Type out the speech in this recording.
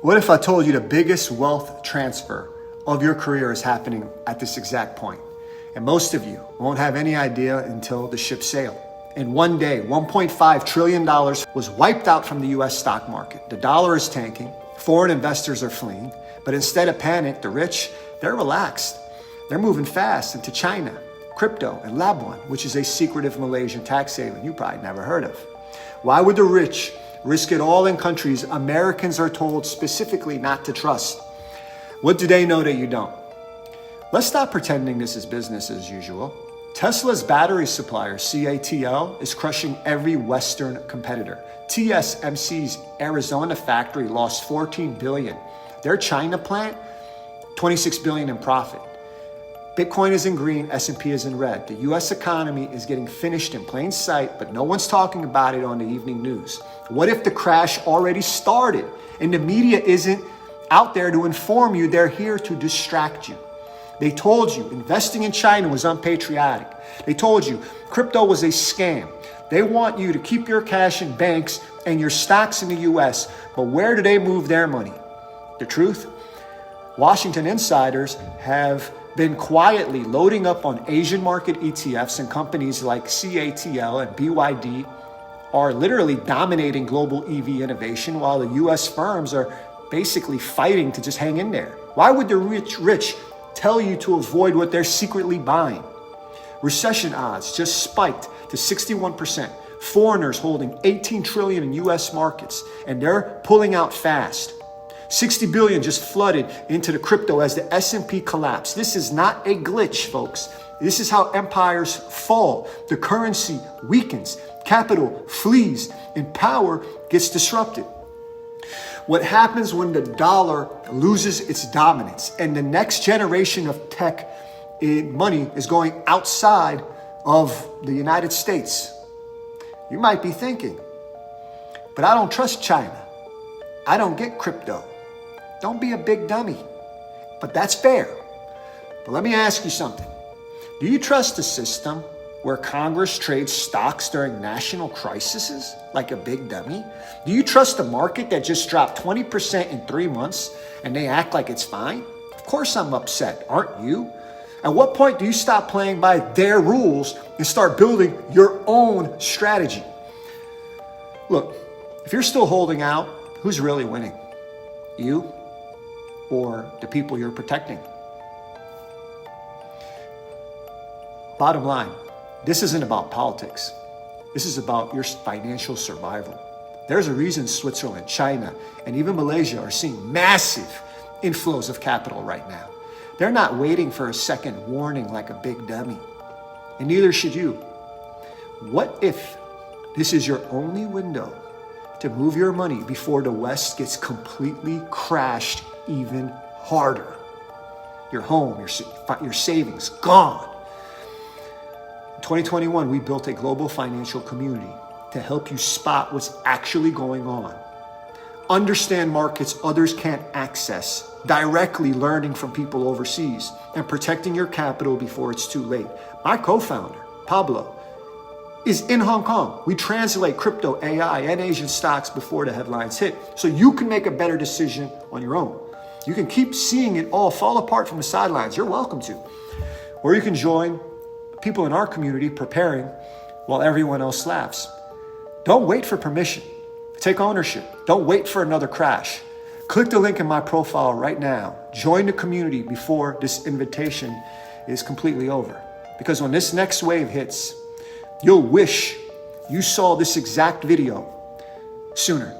What if I told you the biggest wealth transfer of your career is happening at this exact point? And most of you won't have any idea until the ship sailed. In one day, $1.5 trillion was wiped out from the US stock market. The dollar is tanking, foreign investors are fleeing, but instead of panic, the rich, they're relaxed. They're moving fast into China, crypto, and Labuan, which is a secretive Malaysian tax haven you probably never heard of. Why would the rich risk it all in countries Americans are told specifically not to trust? What do they know that you don't? Let's stop pretending this is business as usual. Tesla's battery supplier, CATL, is crushing every Western competitor. TSMC's Arizona factory lost $14 billion. Their China plant, $26 billion in profit. Bitcoin is in green, S&P is in red. The US economy is getting finished in plain sight, but no one's talking about it on the evening news. What if the crash already started and the media isn't out there to inform you? They're here to distract you. They told you investing in China was unpatriotic. They told you crypto was a scam. They want you to keep your cash in banks and your stocks in the US, but where do they move their money? The truth? Washington insiders have been quietly loading up on Asian market ETFs, and companies like CATL and BYD are literally dominating global EV innovation while the US firms are basically fighting to just hang in there. Why would the rich tell you to avoid what they're secretly buying? Recession odds just spiked to 61%. Foreigners holding 18 trillion in US markets, and they're pulling out fast. 60 billion just flooded into the crypto as the S&P collapsed. This is not a glitch, folks. This is how empires fall. The currency weakens, capital flees, and power gets disrupted. What happens when the dollar loses its dominance and the next generation of tech money is going outside of the United States? You might be thinking, but I don't trust China. I don't get crypto. Don't be a big dummy. But that's fair. But let me ask you something. Do you trust a system where Congress trades stocks during national crises like a big dummy? Do you trust a market that just dropped 20% in 3 months and they act like it's fine? Of course I'm upset, aren't you? At what point do you stop playing by their rules and start building your own strategy? Look, if you're still holding out, who's really winning? You or the people you're protecting? Bottom line, this isn't about politics. This is about your financial survival. There's a reason Switzerland, China, and even Malaysia are seeing massive inflows of capital right now. They're not waiting for a second warning like a big dummy. And neither should you. What if this is your only window to move your money before the West gets completely crashed even harder? Your home, your savings, gone. In 2021, we built a global financial community to help you spot what's actually going on. Understand markets others can't access, directly learning from people overseas, and protecting your capital before it's too late. My co-founder, Pablo, is in Hong Kong. We translate crypto, AI, and Asian stocks before the headlines hit, so you can make a better decision on your own. You can keep seeing it all fall apart from the sidelines. You're welcome to. Or you can join people in our community preparing while everyone else laughs. Don't wait for permission. Take ownership. Don't wait for another crash. Click the link in my profile right now. Join the community before this invitation is completely over. Because when this next wave hits, you'll wish you saw this exact video sooner.